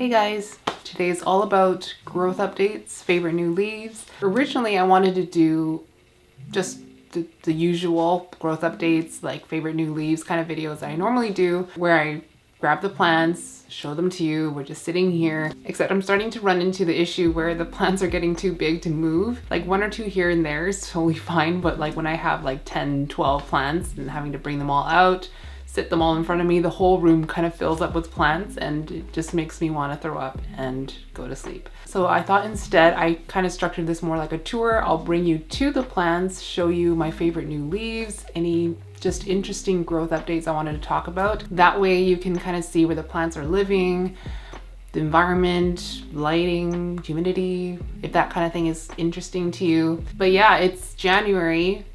Hey guys, today is all about growth updates, favorite new leaves. Originally I wanted to do just the usual growth updates, like favorite new leaves kind of videos that I normally do, where I grab the plants, show them to you, we're just sitting here. Except I'm starting to run into the issue where the plants are getting too big to move. Like one or two here and there is totally fine, but like when I have like 10, 12 plants and having to bring them all out, sit them all in front of me, the whole room kind of fills up with plants and it just makes me want to throw up and go to sleep. So I thought instead I kind of structured this more like a tour. I'll bring you to the plants, show you my favorite new leaves, any just interesting growth updates I wanted to talk about. That way you can kind of see where the plants are living, the environment, lighting, humidity, if that kind of thing is interesting to you. But yeah, it's January.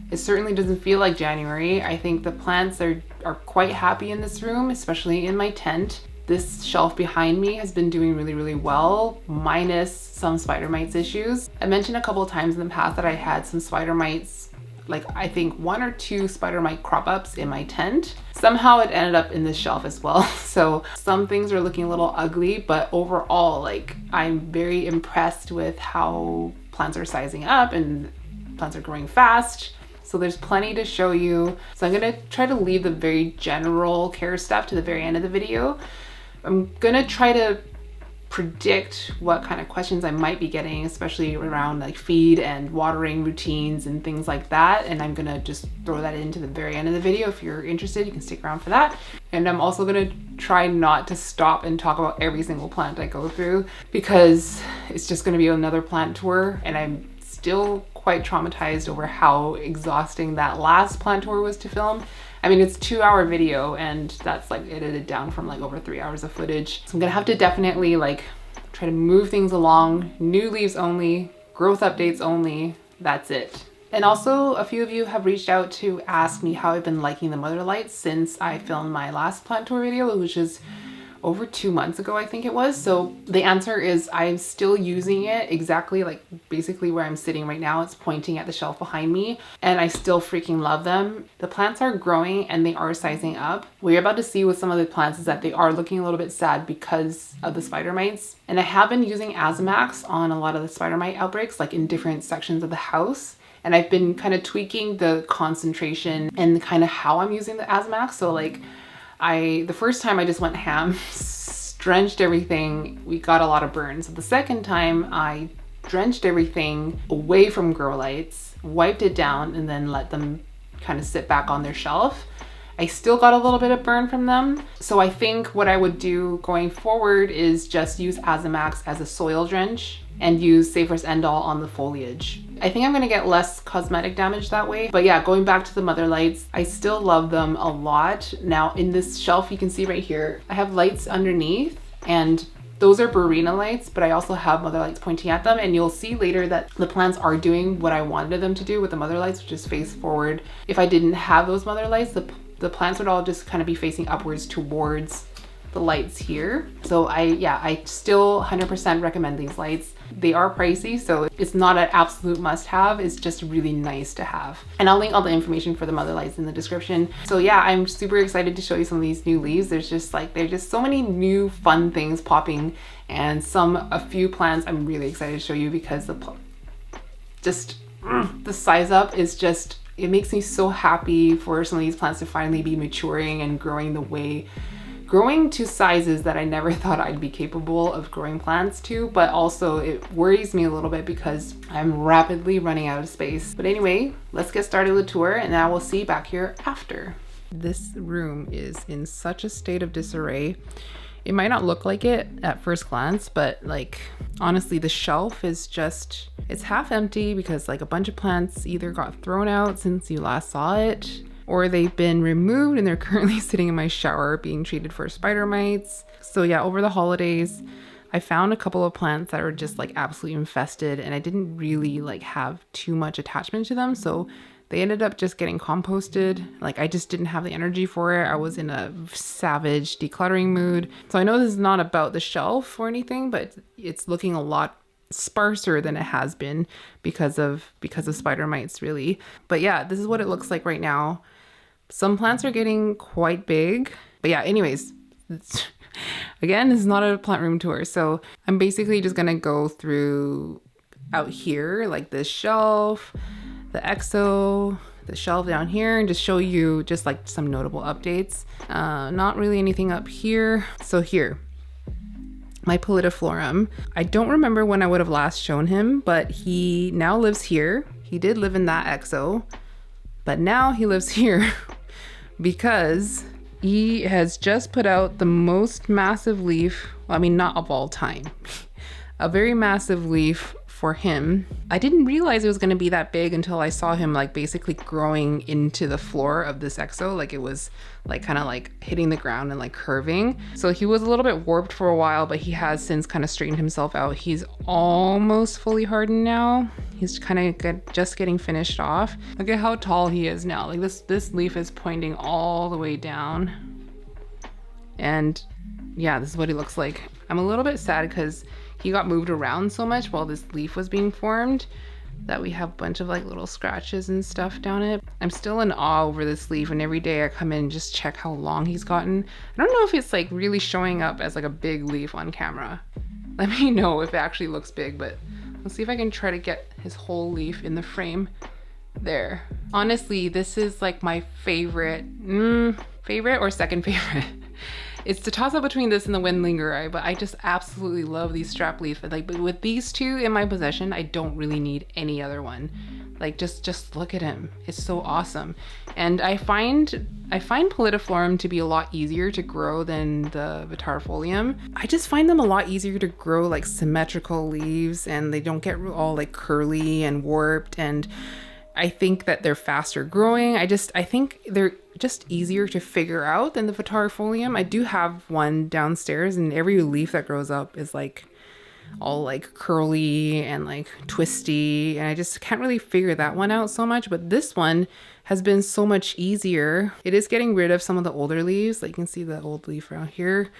It certainly doesn't feel like January. I think the plants are quite happy in this room, especially in my tent. This shelf behind me has been doing really well, minus some spider mites issues. I mentioned a couple of times in the past that I had some spider mites, like I think 1 or 2 spider mite crop ups in my tent. Somehow it ended up in this shelf as well. So some things are looking a little ugly, but overall, like I'm very impressed with how plants are sizing up and plants are growing fast. So there's plenty to show you. So I'm gonna try to leave the very general care stuff to the very end of the video. I'm gonna try to predict what kind of questions I might be getting, especially around like feed and watering routines and things like that. And I'm gonna just throw that into the very end of the video. If you're interested, you can stick around for that. And I'm also gonna try not to stop and talk about every single plant I go through, because it's just gonna be another plant tour and I'm still quite traumatized over how exhausting that last plant tour was to film. I mean, it's a 2-hour video and that's like edited down from like over 3 hours of footage. So I'm gonna have to definitely like try to move things along. New leaves only, growth updates only, that's it. And also a few of you have reached out to ask me how I've been liking the mother lights since I filmed my last plant tour video, which is over 2 months ago, I think it was. So the answer is I'm still using it exactly like basically where I'm sitting right now. It's pointing at the shelf behind me and I still freaking love them. The plants are growing and they are sizing up. What you're about to see with some of the plants is that they are looking a little bit sad because of the spider mites. And I have been using Azamax on a lot of the spider mite outbreaks, like in different sections of the house. And I've been kind of tweaking the concentration and kind of how I'm using the Azamax. So like the first time I just went ham, drenched everything, we got a lot of burns. The second time I drenched everything away from grow lights, wiped it down, and then let them kind of sit back on their shelf. I still got a little bit of burn from them. So I think what I would do going forward is just use Azamax as a soil drench and use Safer's End-All on the foliage. I think I'm gonna get less cosmetic damage that way. But yeah, going back to the mother lights, I still love them a lot. Now in this shelf, you can see right here, I have lights underneath and those are Burina lights, but I also have mother lights pointing at them. And you'll see later that the plants are doing what I wanted them to do with the mother lights, which is face forward. If I didn't have those mother lights, the plants would all just kind of be facing upwards towards the lights here. So I still 100% recommend these lights. They are pricey, so it's not an absolute must have, it's just really nice to have. And I'll link all the information for the mother lights in the description. So yeah, I'm super excited to show you some of these new leaves. There's just so many new fun things popping, and a few plants I'm really excited to show you because the size up is just, it makes me so happy for some of these plants to finally be maturing and growing to sizes that I never thought I'd be capable of growing plants to, but also it worries me a little bit because I'm rapidly running out of space. But anyway, let's get started with the tour and I will see you back here after. This room is in such a state of disarray. It might not look like it at first glance, but like honestly, the shelf is just, it's half empty because like a bunch of plants either got thrown out since you last saw it, or they've been removed and they're currently sitting in my shower being treated for spider mites. So yeah, over the holidays, I found a couple of plants that are just like absolutely infested and I didn't really like have too much attachment to them. So they ended up just getting composted. Like I just didn't have the energy for it. I was in a savage decluttering mood. So I know this is not about the shelf or anything, but it's looking a lot sparser than it has been because of spider mites really. But yeah, this is what it looks like right now. Some plants are getting quite big, but yeah, anyways, Again, this is not a plant room tour. So I'm basically just going to go through out here, like this shelf, the EXO, the shelf down here, and just show you just like some notable updates. Not really anything up here. So here, my Pallidiflorum. I don't remember when I would have last shown him, but he now lives here. He did live in that EXO, but now he lives here because he has just put out the most massive leaf, well, I mean, not of all time, a very massive leaf for him. I didn't realize it was going to be that big until I saw him like basically growing into the floor of this EXO. Like it was like kind of like hitting the ground and like curving. So he was a little bit warped for a while, but he has since kind of straightened himself out. He's almost fully hardened now. He's kind of just getting finished off. Look at how tall he is now. Like this leaf is pointing all the way down. And yeah, this is what he looks like. I'm a little bit sad because he got moved around so much while this leaf was being formed that we have a bunch of like little scratches and stuff down it. I'm still in awe over this leaf, and every day I come in and just check how long he's gotten. I don't know if it's like really showing up as like a big leaf on camera. Let me know if it actually looks big, but let's see if I can try to get his whole leaf in the frame. There. Honestly, this is like my favorite or second favorite. It's the toss up between this and the Windlingerii, but I just absolutely love these strap leaf. Like, but with these two in my possession, I don't really need any other one. Like, just look at him. It's so awesome. And I find Pallidiflorum to be a lot easier to grow than the Vitarifolium. I just find them a lot easier to grow like symmetrical leaves, and they don't get all like curly and warped, and I think that they're faster growing. I think they're just easier to figure out than the Vitarifolium. I do have one downstairs, and every leaf that grows up is like all like curly and like twisty, and I just can't really figure that one out so much. But this one has been so much easier. It is getting rid of some of the older leaves. Like you can see the old leaf around here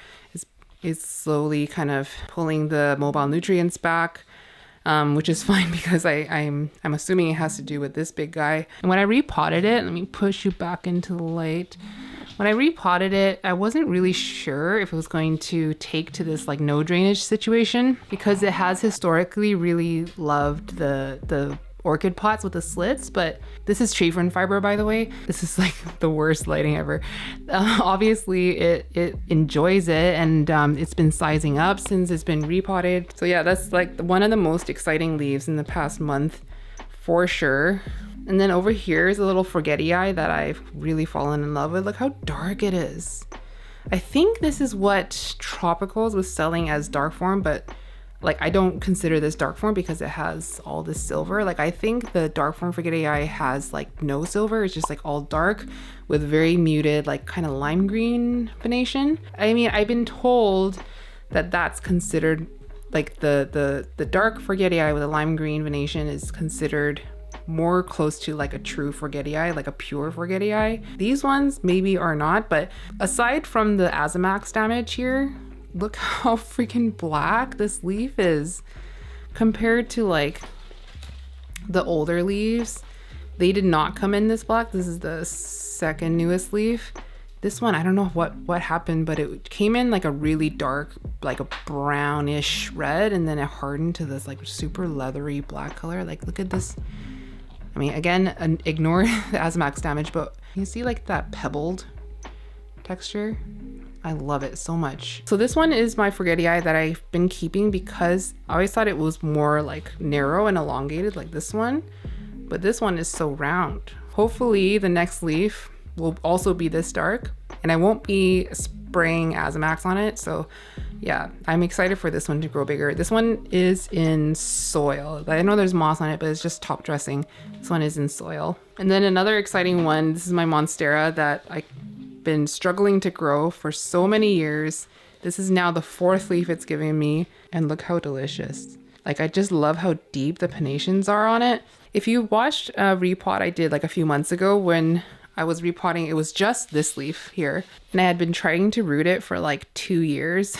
is slowly kind of pulling the mobile nutrients back. Which is fine because I'm assuming it has to do with this big guy. And when I repotted it, let me push you back into the light. When I repotted it, I wasn't really sure if it was going to take to this like no drainage situation, because it has historically really loved the orchid pots with the slits, but this is tree fern fiber, by the way. This is like the worst lighting ever. Obviously it enjoys it, and it's been sizing up since it's been repotted. So yeah, that's like one of the most exciting leaves in the past month for sure. And then over here is a little ForgettiEye that I've really fallen in love with. Look how dark it is. I think this is what Tropicals was selling as dark form, but like I don't consider this dark form because it has all this silver. Like I think the dark form ForgettiEye has like no silver. It's just like all dark with very muted like kind of lime green venation. I mean, I've been told that that's considered like the dark ForgettiEye with a lime green venation is considered more close to like a true ForgettiEye, like a pure ForgettiEye. These ones maybe are not, but aside from the Azamax damage here, look how freaking black this leaf is compared to like the older leaves. They did not come in this black. This is the second newest leaf. This one, I don't know what happened, but it came in like a really dark, like a brownish red, and then it hardened to this like super leathery black color. Like look at this. I mean, again, ignore the Azamax damage, but you see like that pebbled texture. I love it so much. So this one is my ForgettiEye that I've been keeping because I always thought it was more like narrow and elongated like this one, but this one is so round. Hopefully the next leaf will also be this dark, and I won't be spraying Azamax on it. So yeah, I'm excited for this one to grow bigger. This one is in soil. I know there's moss on it, but it's just top dressing. This one is in soil. And then another exciting one, this is my Monstera that I've been struggling to grow for so many years. This is now the fourth leaf it's giving me, and look how delicious. Like I just love how deep the pennations are on it. If you watched a repot I did like a few months ago when I was repotting. It was just this leaf here. And I had been trying to root it for like 2 years.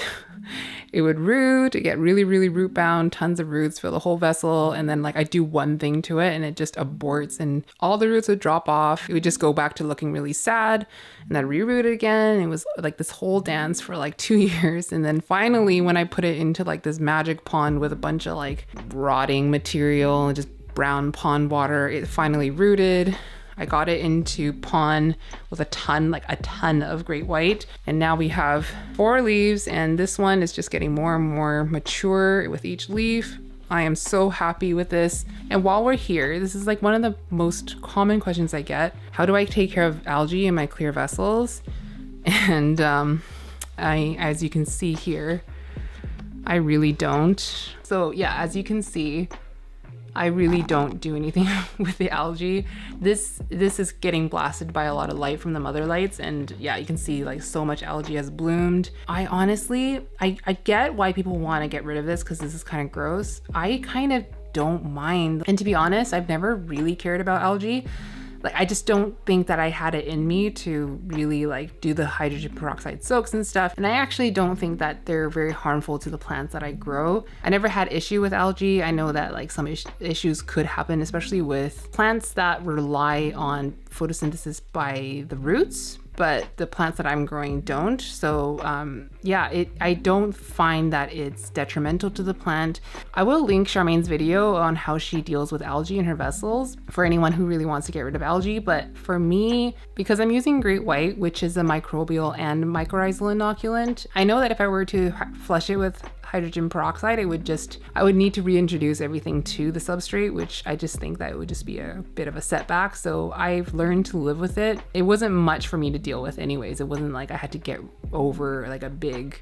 It would root, it get really, really root bound, tons of roots, fill the whole vessel. And then like I do one thing to it and it just aborts and all the roots would drop off. It would just go back to looking really sad and then reroot it again. It was like this whole dance for like 2 years. And then finally, when I put it into like this magic pond with a bunch of like rotting material and just brown pond water, it finally rooted. I got it into pond with a ton of great white. And now we have 4 leaves and this one is just getting more and more mature with each leaf. I am so happy with this. And while we're here, this is like one of the most common questions I get. How do I take care of algae in my clear vessels? And as you can see here, I really don't. So yeah, as you can see, I really don't do anything with the algae. This is getting blasted by a lot of light from the mother lights, and yeah, you can see like so much algae has bloomed. I honestly, I get why people want to get rid of this because this is kind of gross. I kind of don't mind. And to be honest, I've never really cared about algae. Like, I just don't think that I had it in me to really like do the hydrogen peroxide soaks and stuff. And I actually don't think that they're very harmful to the plants that I grow. I never had issue with algae. I know that like some issues could happen, especially with plants that rely on photosynthesis by the roots, but the plants that I'm growing don't. So yeah, I don't find that it's detrimental to the plant. I will link Charmaine's video on how she deals with algae in her vessels for anyone who really wants to get rid of algae. But for me, because I'm using Great White, which is a microbial and mycorrhizal inoculant, I know that if I were to flush it with hydrogen peroxide, I would need to reintroduce everything to the substrate, which I just think that it would just be a bit of a setback. So I've learned to live with it. It wasn't much for me to deal with anyways. It wasn't like I had to get over like a big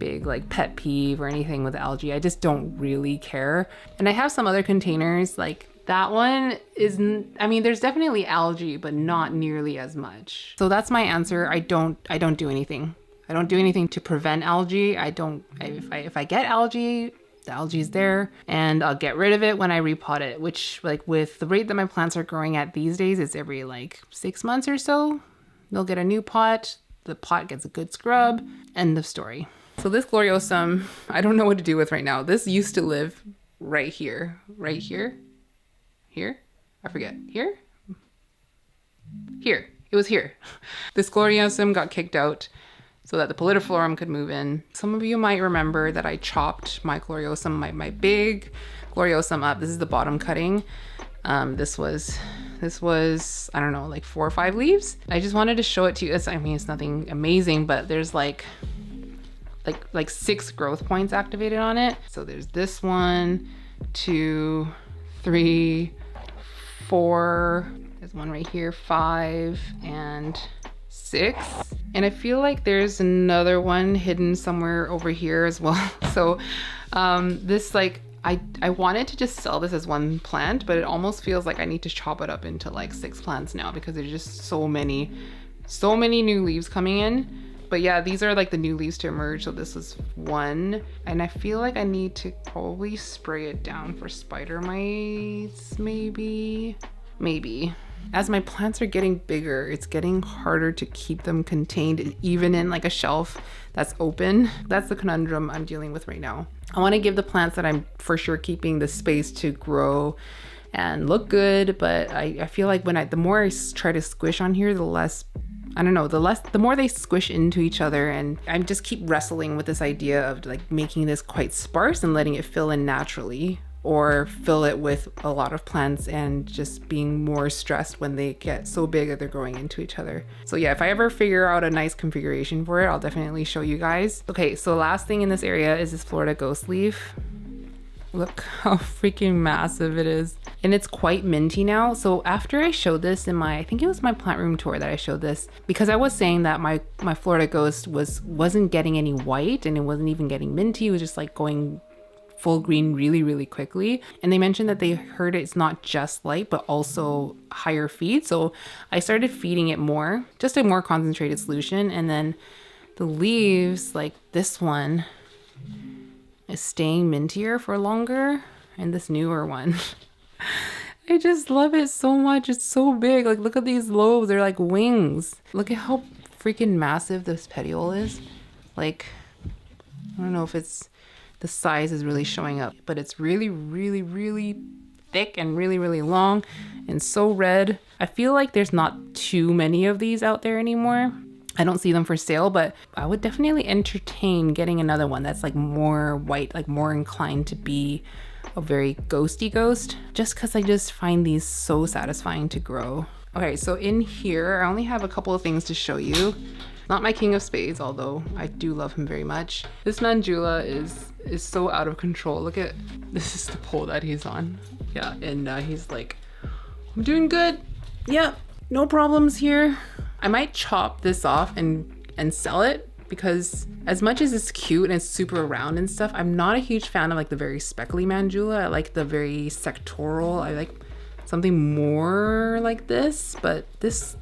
like pet peeve or anything with algae. I just don't really care. And I have some other containers, like that one isn't, I mean, there's definitely algae, but not nearly as much. So that's my answer. I don't do anything. I don't do anything to prevent algae. If I get algae, the algae is there and I'll get rid of it when I repot it, which like with the rate that my plants are growing at these days, it's every like 6 months or so. They'll get a new pot. The pot gets a good scrub. End of story. So this Gloriosum, I don't know what to do with right now. This used to live right here, here. I forget, here. It was here. This Gloriosum got kicked out so that the Pallidiflorum could move in. Some of you might remember that I chopped my Gloriosum, my big Gloriosum up. This is the bottom cutting. This was, I don't know, like 4 or 5 leaves. I just wanted to show it to you. I mean, it's nothing amazing, but there's like 6 growth points activated on it. So there's this 1, 2, 3, 4. There's one right here, 5 and 6. And I feel like there's another one hidden somewhere over here as well. So this, like, I wanted to just sell this as one plant, but it almost feels like I need to chop it up into like 6 plants now because there's just so many new leaves coming in. But yeah, these are like the new leaves to emerge. So this is 1. And I feel like I need to probably spray it down for spider mites, maybe. As my plants are getting bigger, it's getting harder to keep them contained even in like a shelf that's open. That's the conundrum I'm dealing with right now. I want to give the plants that I'm for sure keeping the space to grow and look good, but I feel like the more I try to squish on here, the less, I don't know, the more they squish into each other. And I just keep wrestling with this idea of like making this quite sparse and letting it fill in naturally, or fill it with a lot of plants and just being more stressed when they get so big that they're growing into each other. So yeah, if I ever figure out a nice configuration for it, I'll definitely show you guys. Okay, so the last thing in this area is this Florida ghost leaf. Look how freaking massive it is. And it's quite minty now. So after I showed this in I think it was my plant room tour that I showed this, because I was saying that my Florida ghost wasn't getting any white and it wasn't even getting minty. It was just like going full green really, really quickly. And they mentioned that they heard it's not just light, but also higher feed. So I started feeding it more, just a more concentrated solution. And then the leaves, like this one, is staying mintier for longer. And this newer one, I just love it so much. It's so big. Like, look at these lobes. They're like wings. Look at how freaking massive this petiole is. Like, I don't know if it's the size is really showing up, but it's really, really, really thick and really, really long and so red. I feel like there's not too many of these out there anymore. I don't see them for sale, but I would definitely entertain getting another one that's like more white, like more inclined to be a very ghosty ghost, just because I just find these so satisfying to grow. Okay, so in here, I only have a couple of things to show you. Not my king of spades, although I do love him very much. This Nandula is so out of control. Look at, this is the pole that he's on. Yeah, and he's like, I'm doing good. Yeah, no problems here. I might chop this off and sell it, because as much as it's cute and it's super round and stuff, I'm not a huge fan of like the very speckly Mandula. I like the very sectoral. I like something more like this, but this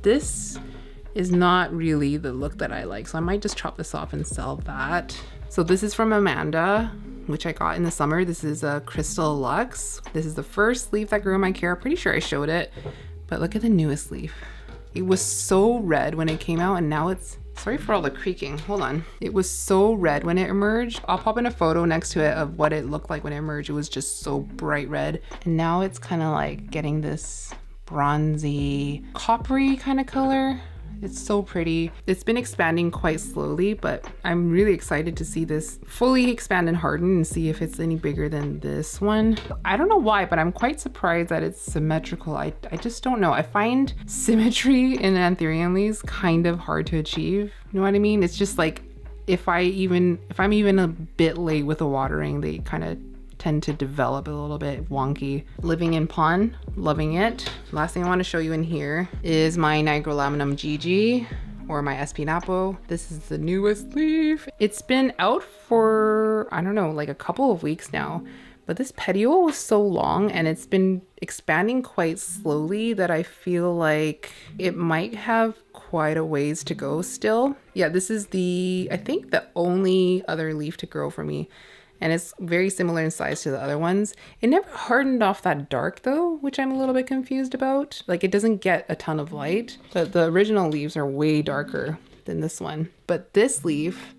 is not really the look that I like. So I might just chop this off and sell that. So this is from Amanda, which I got in the summer. This is a Crystal Luxe. This is the first leaf that grew in my care. Pretty sure I showed it, but look at the newest leaf. It was so red when it came out, and now it's, sorry for all the creaking, hold on. It was so red when it emerged. I'll pop in a photo next to it of what it looked like when it emerged. It was just so bright red. And now it's kind of like getting this bronzy, coppery kind of color. It's so pretty. It's been expanding quite slowly, but I'm really excited to see this fully expand and harden and see if it's any bigger than this one. I don't know why, but I'm quite surprised that it's symmetrical. I just don't know. I find symmetry in anthurium leaves kind of hard to achieve. You know what I mean? It's just like, if I'm even a bit late with the watering, they kind of tend to develop a little bit wonky. Living in pond, loving it. Last thing I want to show you in here is my Nigrolaminum GG, or my Espinapo. This is the newest leaf. It's been out for, I don't know, like a couple of weeks now, but this petiole was so long and it's been expanding quite slowly that I feel like it might have quite a ways to go still. Yeah, this is I think the only other leaf to grow for me. And it's very similar in size to the other ones. It never hardened off that dark though, which I'm a little bit confused about. Like, it doesn't get a ton of light. The original leaves are way darker than this one. But this leaf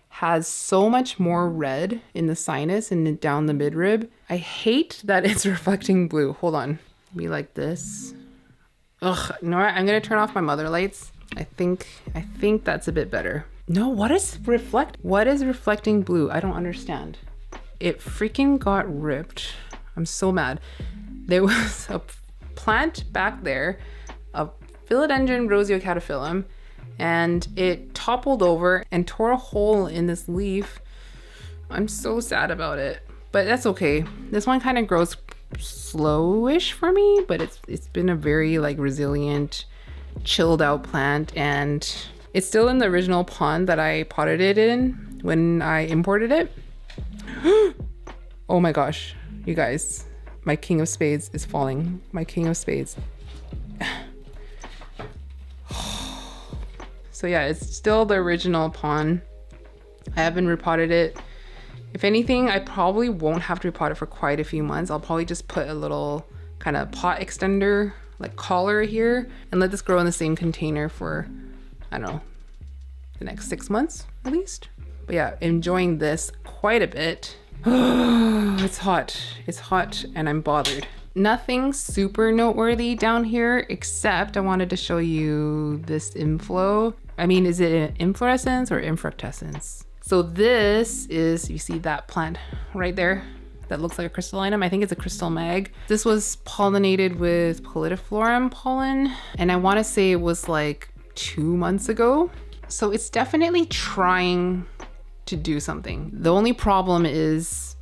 has so much more red in the sinus and down the midrib. I hate that it's reflecting blue. Hold on, be like this. Ugh, you know what? I'm gonna turn off my mother lights. I think that's a bit better. No, what is reflecting blue? I don't understand. It freaking got ripped. I'm so mad. There was a plant back there, a philodendron roseo-cataphyllum, and it toppled over and tore a hole in this leaf. I'm so sad about it, but that's okay. This one kind of grows slowish for me, but it's been a very like resilient, chilled out plant, and it's still in the original pond that I potted it in when I imported it. Oh my gosh, you guys, my king of spades is falling. My king of spades. So yeah, it's still the original pond. I haven't repotted it. If anything, I probably won't have to repot it for quite a few months. I'll probably just put a little kind of pot extender, like collar here, and let this grow in the same container for, I don't know, the next 6 months at least. But yeah, enjoying this quite a bit. It's hot and I'm bothered. Nothing super noteworthy down here, except I wanted to show you this inflow. I mean, is it an inflorescence or infructescence? So this is, you see that plant right there that looks like a crystallinum? I think it's a crystal mag. This was pollinated with Pallidiflorum pollen, and I want to say it was like 2 months ago. So it's definitely trying to do something. The only problem is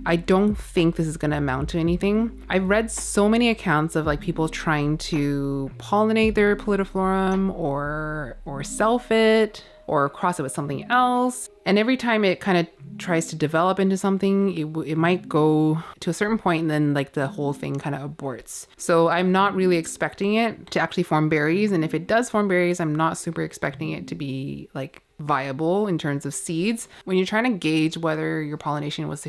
I don't think this is going to amount to anything. I've read so many accounts of like people trying to pollinate their Pallidiflorum or self it or cross it with something else. And every time it kind of tries to develop into something, it might go to a certain point and then like the whole thing kind of aborts. So I'm not really expecting it to actually form berries. And if it does form berries, I'm not super expecting it to be like viable in terms of seeds. When you're trying to gauge whether your pollination was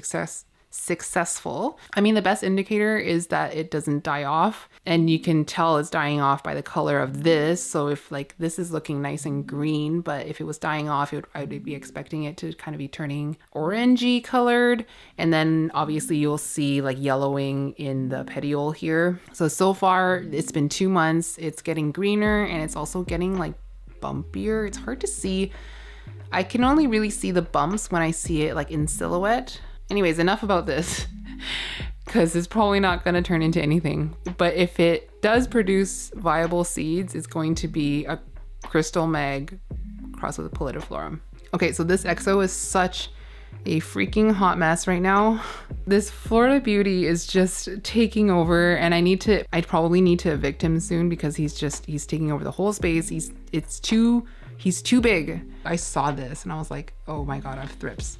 successful. I mean, the best indicator is that it doesn't die off, and you can tell it's dying off by the color of this. So if like this is looking nice and green, but if it was dying off, I would be expecting it to kind of be turning orangey colored. And then obviously you'll see like yellowing in the petiole here. So far it's been 2 months. It's getting greener, and it's also getting like bumpier. It's hard to see. I can only really see the bumps when I see it like in silhouette. Anyways, enough about this, because it's probably not going to turn into anything. But if it does produce viable seeds, it's going to be a crystal mag crossed with a pallidiflorum. Okay, so this exo is such a freaking hot mess right now. This Florida beauty is just taking over, and I probably need to evict him soon, because he's taking over the whole space. He's too big. I saw this and I was like, oh my God, I have thrips.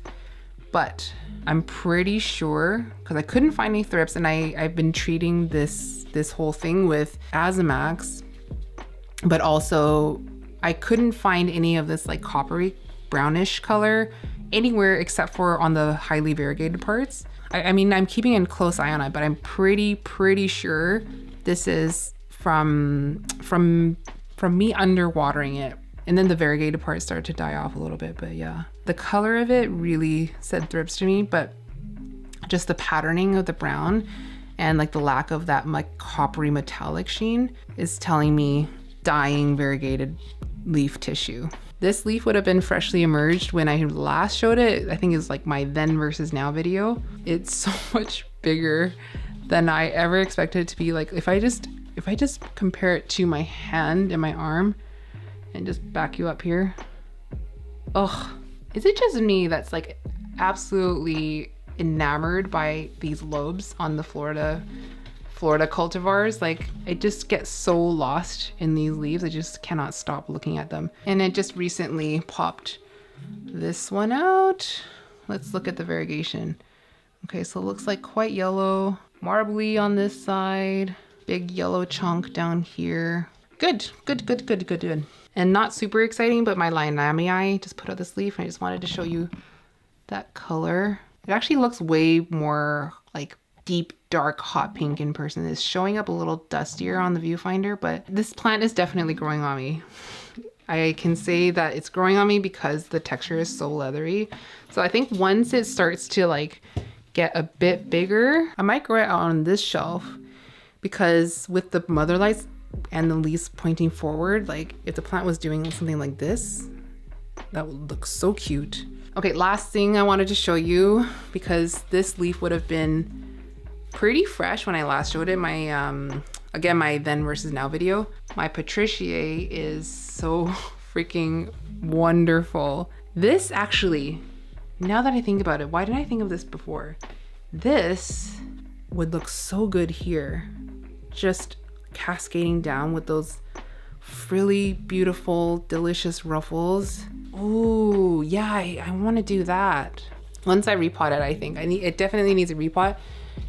But I'm pretty sure, because I couldn't find any thrips, and I've been treating this whole thing with Azamax, but also I couldn't find any of this like coppery brownish color anywhere except for on the highly variegated parts. I mean, I'm keeping a close eye on it, but I'm pretty sure this is from me underwatering it. And then the variegated part started to die off a little bit, but yeah. The color of it really said thrips to me, but just the patterning of the brown and like the lack of that like coppery metallic sheen is telling me dying variegated leaf tissue. This leaf would have been freshly emerged when I last showed it. I think it was like my then versus now video. It's so much bigger than I ever expected it to be. Like if I just compare it to my hand and my arm, and just back you up here. Ugh, is it just me that's like absolutely enamored by these lobes on the Florida cultivars? Like I just get so lost in these leaves. I just cannot stop looking at them. And it just recently popped this one out. Let's look at the variegation. Okay, so it looks like quite yellow, marbly on this side, big yellow chunk down here. Good. And not super exciting, but my Lionami just put out this leaf, and I just wanted to show you that color. It actually looks way more like deep, dark, hot pink in person. It's showing up a little dustier on the viewfinder, but this plant is definitely growing on me. I can say that it's growing on me because the texture is so leathery. So I think once it starts to like get a bit bigger, I might grow it out on this shelf, because with the mother lights and the leaves pointing forward, like if the plant was doing something like this, that would look so cute. Okay, last thing I wanted to show you, because this leaf would have been pretty fresh when I last showed it, my again, my then versus now video. My Patriciae is so freaking wonderful. This actually, now that I think about it, why didn't I think of this before? This would look so good here, just cascading down with those frilly, beautiful, delicious ruffles. Ooh, yeah, I want to do that. Once I repot it, I think it definitely needs a repot.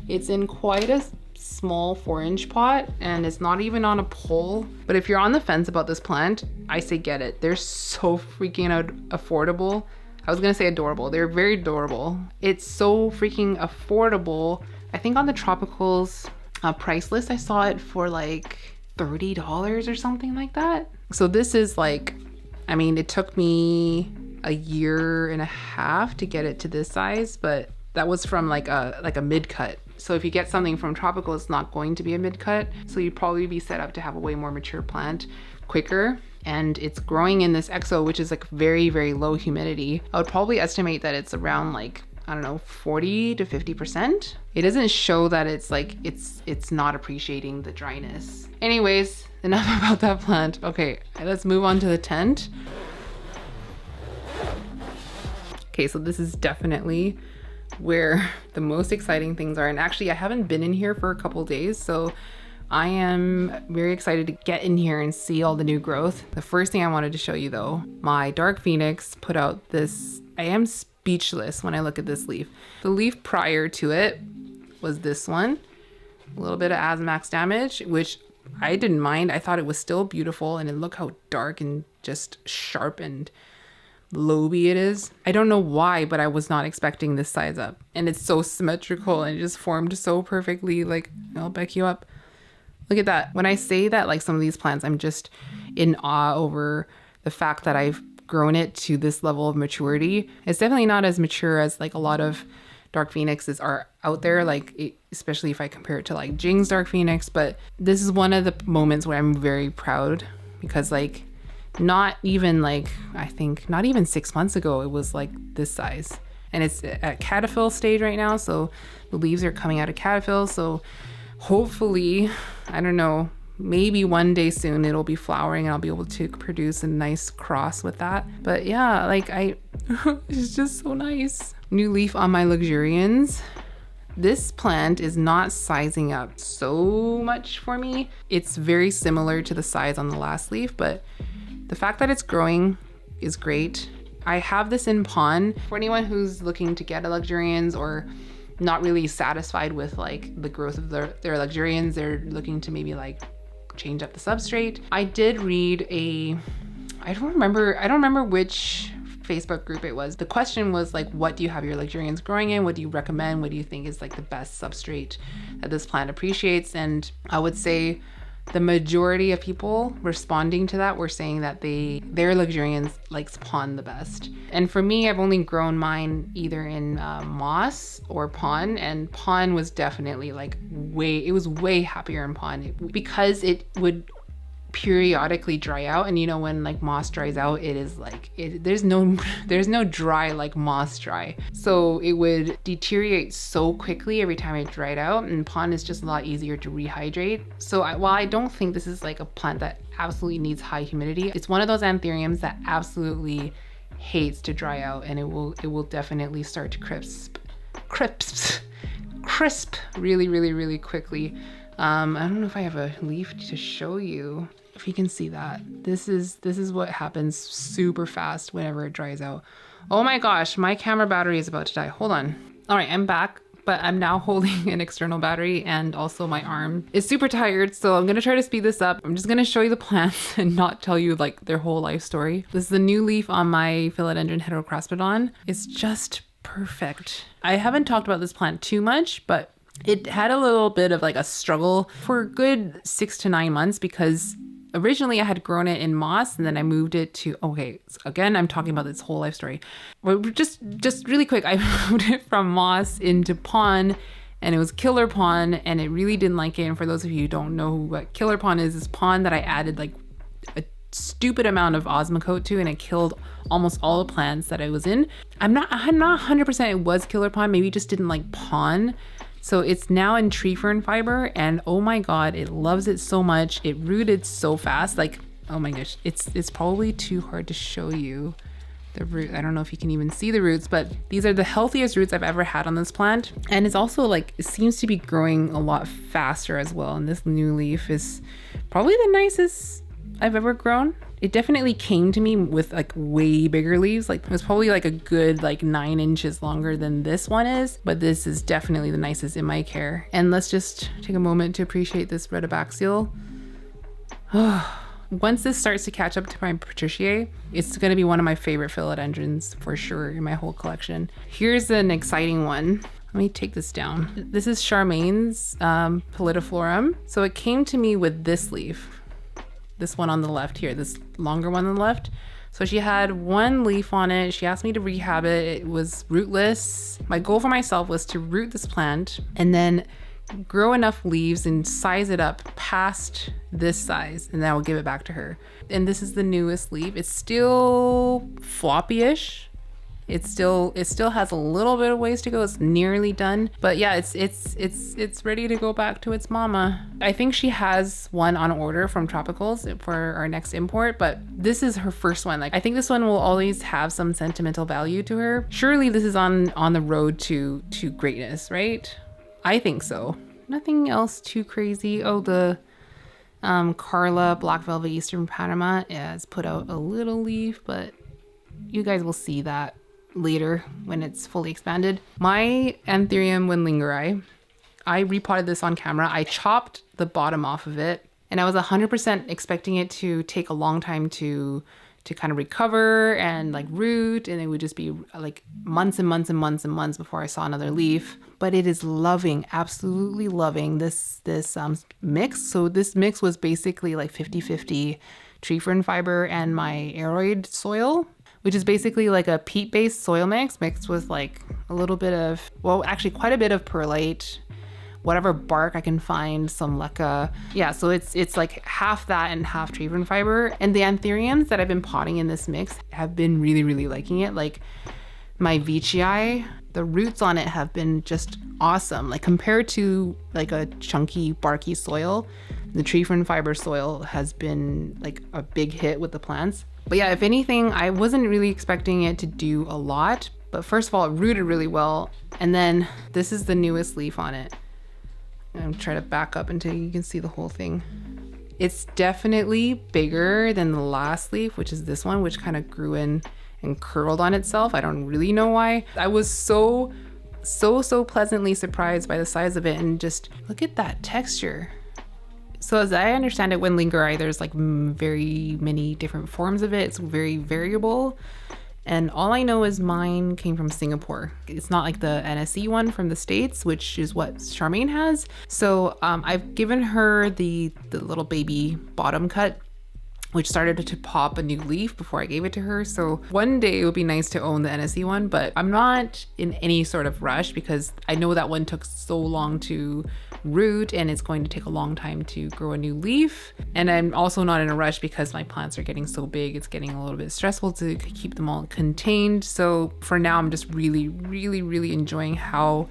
It's in quite a small 4-inch pot, and it's not even on a pole. But if you're on the fence about this plant, I say get it. They're so freaking affordable. I was gonna say adorable. They're very adorable. It's so freaking affordable. I think on the Tropicals price list, I saw it for like $30 or something like that. So this is like, I mean, it took me a year and a half to get it to this size, but that was from like a mid cut. So if you get something from Tropical, it's not going to be a mid cut. So you'd probably be set up to have a way more mature plant quicker. And it's growing in this exo, which is like very, very low humidity. I would probably estimate that it's around like, I don't know, 40 to 50%. It doesn't show that it's like, it's not appreciating the dryness. Anyways, enough about that plant. Okay, let's move on to the tent. Okay, so this is definitely where the most exciting things are. And actually, I haven't been in here for a couple days, so I am very excited to get in here and see all the new growth. The first thing I wanted to show you though, my Dark Phoenix put out this, I am speechless when I look at this leaf. The leaf prior to it was this one, a little bit of Azamax damage, which I didn't mind. I thought it was still beautiful, and then look how dark and just sharp and loby it is. I don't know why, but I was not expecting this size up. And it's so symmetrical and it just formed so perfectly. Like, I'll back you up. Look at that. When I say that, like some of these plants, I'm just in awe over the fact that I've grown it to this level of maturity. It's definitely not as mature as like a lot of Dark Phoenixes are out there, like especially if I compare it to like Jing's Dark Phoenix. But this is one of the moments where I'm very proud because like not even like, I think not even 6 months ago, it was like this size. And it's at caterpillar stage right now. So the leaves are coming out of caterpillar. So hopefully, I don't know, maybe one day soon it'll be flowering and I'll be able to produce a nice cross with that. But yeah, like it's just so nice. New leaf on my luxurians. This plant is not sizing up so much for me. It's very similar to the size on the last leaf, but the fact that it's growing is great. I have this in pon. For anyone who's looking to get a luxurians or not really satisfied with like the growth of their luxurians, they're looking to maybe like change up the substrate. I did read I don't remember which Facebook group it was. The question was like, what do you have your luxurians growing in? What do you recommend? What do you think is like the best substrate that this plant appreciates? And I would say the majority of people responding to that were saying that their luxurians likes pon the best. And for me, I've only grown mine either in moss or pon, and pon was definitely like it was way happier in pon because it would periodically dry out. And you know, when like moss dries out, it is like there's no dry like moss dry, so it would deteriorate so quickly every time it dried out. And pon is just a lot easier to rehydrate. So while I don't think this is like a plant that absolutely needs high humidity, it's one of those anthuriums that absolutely hates to dry out, and it will definitely start to crisp really quickly. I don't know if I have a leaf to show you. If you can see that, this is what happens super fast whenever it dries out. Oh my gosh, my camera battery is about to die. Hold on. All right, I'm back, but I'm now holding an external battery, and also my arm is super tired. So I'm gonna try to speed this up. I'm just gonna show you the plants and not tell you like their whole life story. This is the new leaf on my philodendron Hydrocraftodon. It's just perfect. I haven't talked about this plant too much, but it had a little bit of like a struggle for a good 6 to 9 months because originally I had grown it in moss, and then I moved it to, okay, again, I'm talking about this whole life story. But just really quick, I moved it from moss into pon, and it was killer pon, and it really didn't like it. And for those of you who don't know what killer pon is pon that I added like a stupid amount of osmocote to, and it killed almost all the plants that I was in. I'm not 100% it was killer pon, maybe it just didn't like pon. So it's now in tree fern fiber, and oh my god, it loves it so much. It rooted so fast. Like, oh my gosh, it's probably too hard to show you the root. I don't know if you can even see the roots, but these are the healthiest roots I've ever had on this plant. And it's also like, it seems to be growing a lot faster as well. And this new leaf is probably the nicest I've ever grown. It definitely came to me with like way bigger leaves. Like it was probably like a good like 9 inches longer than this one is, but this is definitely the nicest in my care. And let's just take a moment to appreciate this rhodobaxial. Once this starts to catch up to my ForgettiEye, it's going to be one of my favorite philodendrons for sure in my whole collection. Here's an exciting one. Let me take this down. This is Charmaine's Pallidiflorum. So it came to me with this leaf. This one on the left here, this longer one on the left. So she had one leaf on it. She asked me to rehab it. It was rootless. My goal for myself was to root this plant and then grow enough leaves and size it up past this size, and then I will give it back to her. And this is the newest leaf. It's still floppy-ish. It still has a little bit of ways to go. It's nearly done, but yeah, it's ready to go back to its mama. I think she has one on order from Tropicals for our next import, but this is her first one. Like, I think this one will always have some sentimental value to her. Surely this is on the road to greatness, right? I think so. Nothing else too crazy. Oh, the Carla Black Velvet Eastern Panama has put out a little leaf, but you guys will see that later when it's fully expanded. My Anthurium Wendlingeri, I repotted this on camera. I chopped the bottom off of it, and I was 100% expecting it to take a long time to to kind of recover and like root, and it would just be like months and months and months and months before I saw another leaf. But it is loving, absolutely loving this mix. So this mix was basically like 50-50 tree fern fiber and my aeroid soil, which is basically like a peat-based soil mixed with like a little bit of, well, actually quite a bit of perlite, whatever bark I can find, some leca. Yeah, so it's like half that and half tree fern fiber. And the anthuriums that I've been potting in this mix have been really, really liking it. Like my veitchii, the roots on it have been just awesome. Like compared to like a chunky, barky soil, the tree fern fiber soil has been like a big hit with the plants. But yeah, if anything, I wasn't really expecting it to do a lot. But first of all, it rooted really well. And then this is the newest leaf on it. I'm trying to back up until you can see the whole thing. It's definitely bigger than the last leaf, which is this one, which kind of grew in and curled on itself. I don't really know why. I was so pleasantly surprised by the size of it, and just look at that texture. So as I understand it, when Lingeri, there's like very many different forms of it. It's very variable. And all I know is mine came from Singapore. It's not like the NSE one from the States, which is what Charmaine has. So I've given her the little baby bottom cut, which started to pop a new leaf before I gave it to her. So one day it would be nice to own the NSE one, but I'm not in any sort of rush because I know that one took so long to root and it's going to take a long time to grow a new leaf. And I'm also not in a rush because my plants are getting so big, it's getting a little bit stressful to keep them all contained. So for now, I'm just really, really, really enjoying how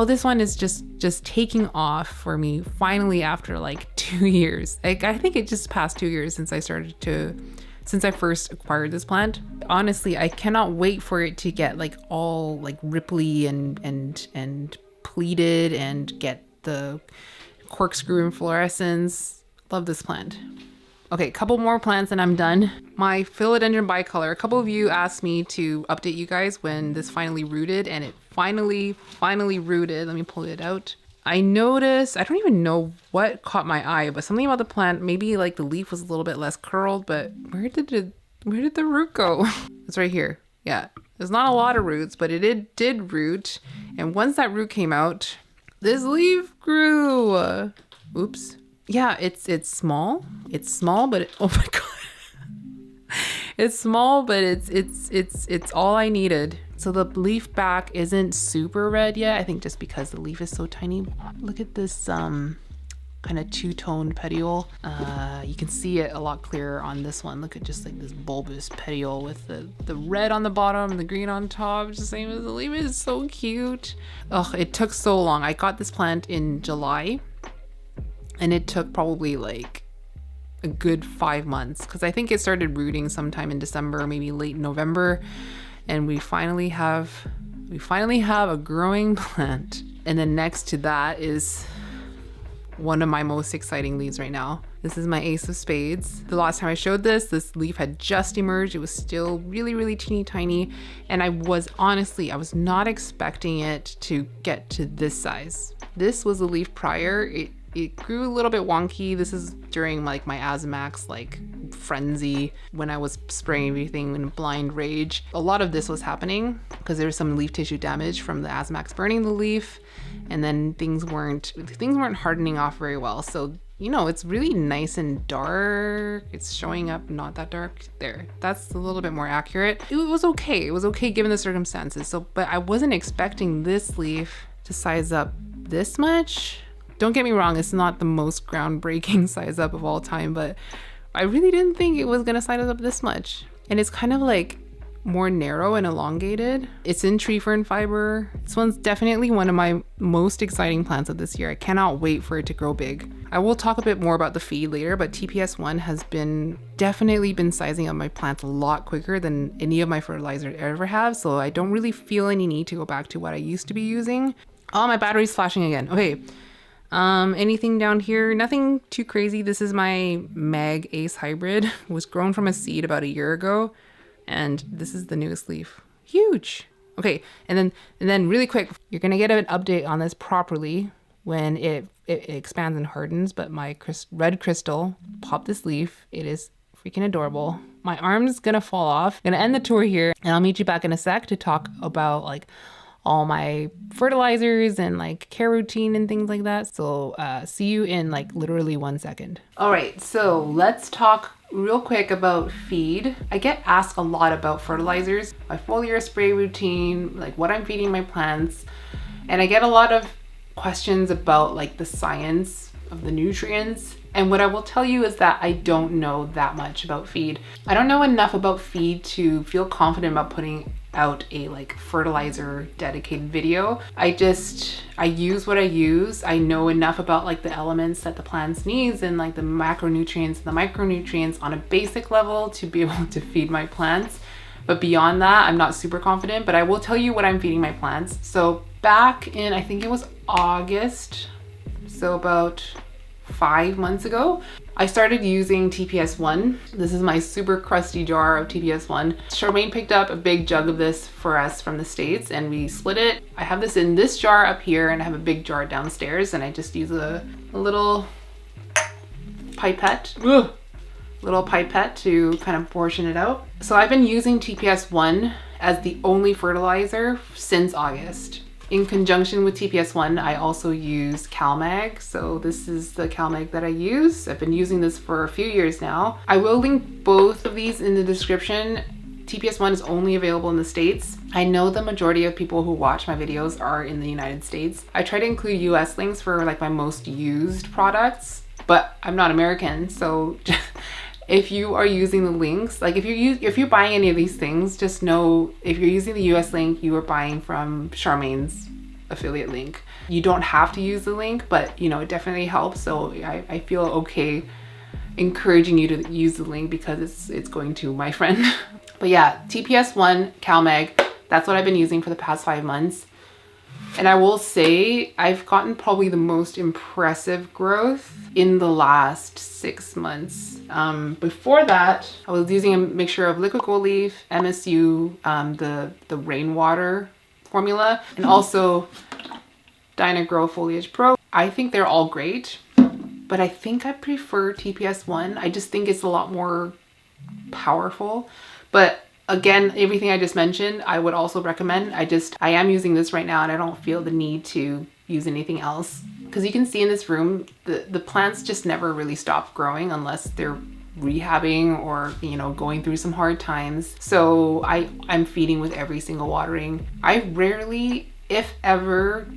this one is just taking off for me finally after like 2 years. Like I think it just passed 2 years since I first acquired this plant. Honestly, I cannot wait for it to get like all like ripply and pleated and get the corkscrew inflorescence. Love this plant. Okay, a couple more plants and I'm done. My philodendron bicolor. A couple of you asked me to update you guys when this finally rooted, and it finally rooted. Let me pull it out. I noticed, I don't even know what caught my eye, but something about the plant, maybe like the leaf was a little bit less curled, but where did the root go? It's right here. Yeah, there's not a lot of roots, but it did root. And once that root came out, this leaf grew. Oops. Yeah, it's small. It's small, but oh my god. It's small, but it's all I needed. So the leaf back isn't super red yet. I think just because the leaf is so tiny. Look at this kind of two-toned petiole. You can see it a lot clearer on this one. Look at just like this bulbous petiole with the red on the bottom and the green on top. It's the same as the leaf. It's so cute. Oh, it took so long. I got this plant in July. And it took probably like a good 5 months because I think it started rooting sometime in December, maybe late November. And we finally have a growing plant. And then next to that is one of my most exciting leaves right now. This is my Ace of Spades. The last time I showed this leaf had just emerged. It was still really, really teeny tiny. And I was not expecting it to get to this size. This was a leaf prior. It grew a little bit wonky. This is during like my Azamax like frenzy when I was spraying everything in blind rage. A lot of this was happening because there was some leaf tissue damage from the Azamax burning the leaf, and then things weren't hardening off very well. So you know, it's really nice and dark. It's showing up not that dark there. That's a little bit more accurate. It was okay. It was okay given the circumstances. So, but I wasn't expecting this leaf to size up this much. Don't get me wrong, it's not the most groundbreaking size up of all time, but I really didn't think it was gonna size up this much. And it's kind of like more narrow and elongated. It's in tree fern fiber. This one's definitely one of my most exciting plants of this year. I cannot wait for it to grow big. I will talk a bit more about the feed later, but TPS1 has definitely been sizing up my plants a lot quicker than any of my fertilizers ever have, so I don't really feel any need to go back to what I used to be using. Oh, my battery's flashing again. Okay. Anything down here? Nothing too crazy. This is my Mag Ace hybrid. It was grown from a seed about a year ago, and this is the newest leaf. Huge. Okay, and then really quick, you're gonna get an update on this properly when it expands and hardens. But my red crystal popped this leaf. It is freaking adorable. My arm's gonna fall off. I'm gonna end the tour here and I'll meet you back in a sec to talk about like all my fertilizers and like care routine and things like that. So see you in like literally 1 second. All right, so let's talk real quick about feed. I get asked a lot about fertilizers, my foliar spray routine, like what I'm feeding my plants. And I get a lot of questions about like the science of the nutrients. And what I will tell you is that I don't know that much about feed. I don't know enough about feed to feel confident about putting out a like fertilizer dedicated video. I use what I use. I know enough about like the elements that the plants needs and like the macronutrients and the micronutrients on a basic level to be able to feed my plants. But beyond that, I'm not super confident, but I will tell you what I'm feeding my plants. So back in, I think it was August, so about 5 months ago, I started using TPS1. This is my super crusty jar of TPS1. Charmaine picked up a big jug of this for us from the States and we split it. I have this in this jar up here and I have a big jar downstairs and I just use a little pipette. Little pipette to kind of portion it out. So I've been using TPS1 as the only fertilizer since August. In conjunction with TPS1, I also use CalMag. So this is the CalMag that I use. I've been using this for a few years now. I will link both of these in the description. TPS1 is only available in the States. I know the majority of people who watch my videos are in the United States. I try to include US links for like my most used products, but I'm not American. So if you are using the links, like if you're buying any of these things, just know if you're using the US link, you are buying from Charmaine's affiliate link. You don't have to use the link, but you know, it definitely helps. So I feel okay encouraging you to use the link because it's going to my friend. But yeah, TPS1, CalMag, that's what I've been using for the past 5 months. And I will say I've gotten probably the most impressive growth in the last 6 months. Before that, I was using a mixture of liquid gold leaf, MSU, the rainwater formula, and also Dynagrow Foliage Pro. I think they're all great, but I think I prefer TPS1. I just think it's a lot more powerful. But again, everything I just mentioned, I would also recommend. I am using this right now and I don't feel the need to use anything else. Because you can see in this room, the plants just never really stop growing unless they're rehabbing or, you know, going through some hard times. So I'm feeding with every single watering. I rarely, if ever,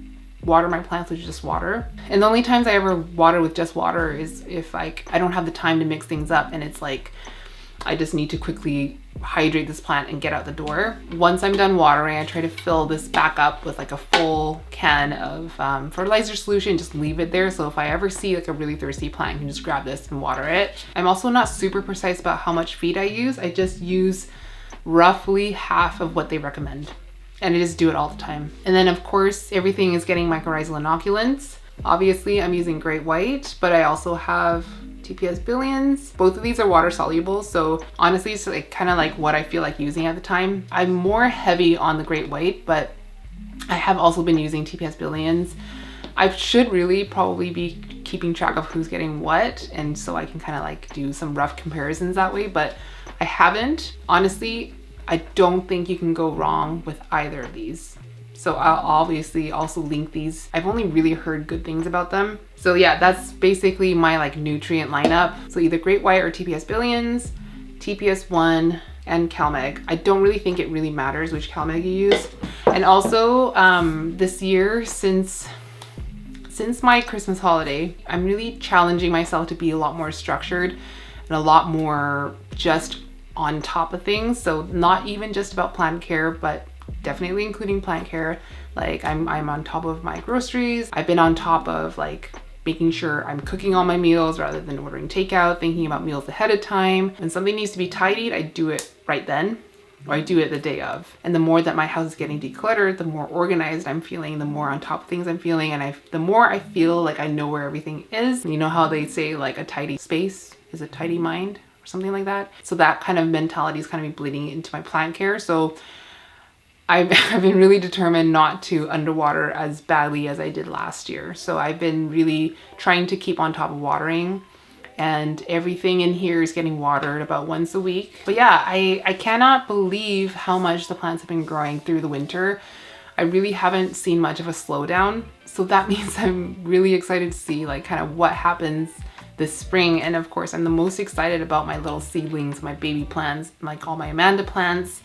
water my plants with just water. And the only times I ever water with just water is if like I don't have the time to mix things up and it's like I just need to quickly hydrate this plant and get out the door. Once I'm done watering, I try to fill this back up with like a full can of fertilizer solution, just leave it there. So if I ever see like a really thirsty plant, I can just grab this and water it. I'm also not super precise about how much feed I use. I just use roughly half of what they recommend. And I just do it all the time. And then of course, everything is getting mycorrhizal inoculants. Obviously I'm using Great White, but I also have TPS Billions. Both of these are water soluble, so honestly it's like kind of like what I feel like using at the time. I'm more heavy on the Great White, but I have also been using TPS Billions. I should really probably be keeping track of who's getting what, and so I can kind of like do some rough comparisons that way, but I haven't. Honestly, I don't think you can go wrong with either of these. So I'll obviously also link these. I've only really heard good things about them. So yeah, that's basically my like nutrient lineup. So either Great White or TPS Billions, TPS1, and CalMag. I don't really think it really matters which CalMag you use. And also this year, since my Christmas holiday, I'm really challenging myself to be a lot more structured and a lot more just on top of things. So not even just about plant care, but definitely including plant care. Like I'm on top of my groceries. I've been on top of like making sure I'm cooking all my meals rather than ordering takeout, thinking about meals ahead of time. When something needs to be tidied, I do it right then, or I do it the day of. And the more that my house is getting decluttered, the more organized I'm feeling, the more on top of things I'm feeling, and the more I feel like I know where everything is. You know how they say like a tidy space is a tidy mind or something like that? So that kind of mentality is kind of bleeding into my plant care. So I've been really determined not to underwater as badly as I did last year. So I've been really trying to keep on top of watering and everything in here is getting watered about once a week. But yeah, I cannot believe how much the plants have been growing through the winter. I really haven't seen much of a slowdown. So that means I'm really excited to see like kind of what happens this spring. And of course, I'm the most excited about my little seedlings, my baby plants, like all my Amanda plants.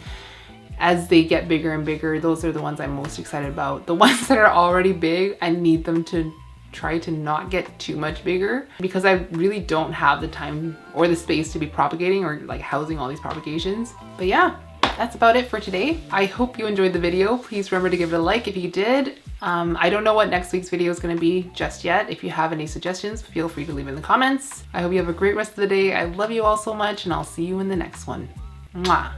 As they get bigger and bigger, those are the ones I'm most excited about. The ones that are already big, I need them to try to not get too much bigger because I really don't have the time or the space to be propagating or like housing all these propagations. But yeah, that's about it for today. I hope you enjoyed the video. Please remember to give it a like if you did. I don't know what next week's video is going to be just yet. If you have any suggestions, feel free to leave in the comments. I hope you have a great rest of the day. I love you all so much, and I'll see you in the next one. Mwah.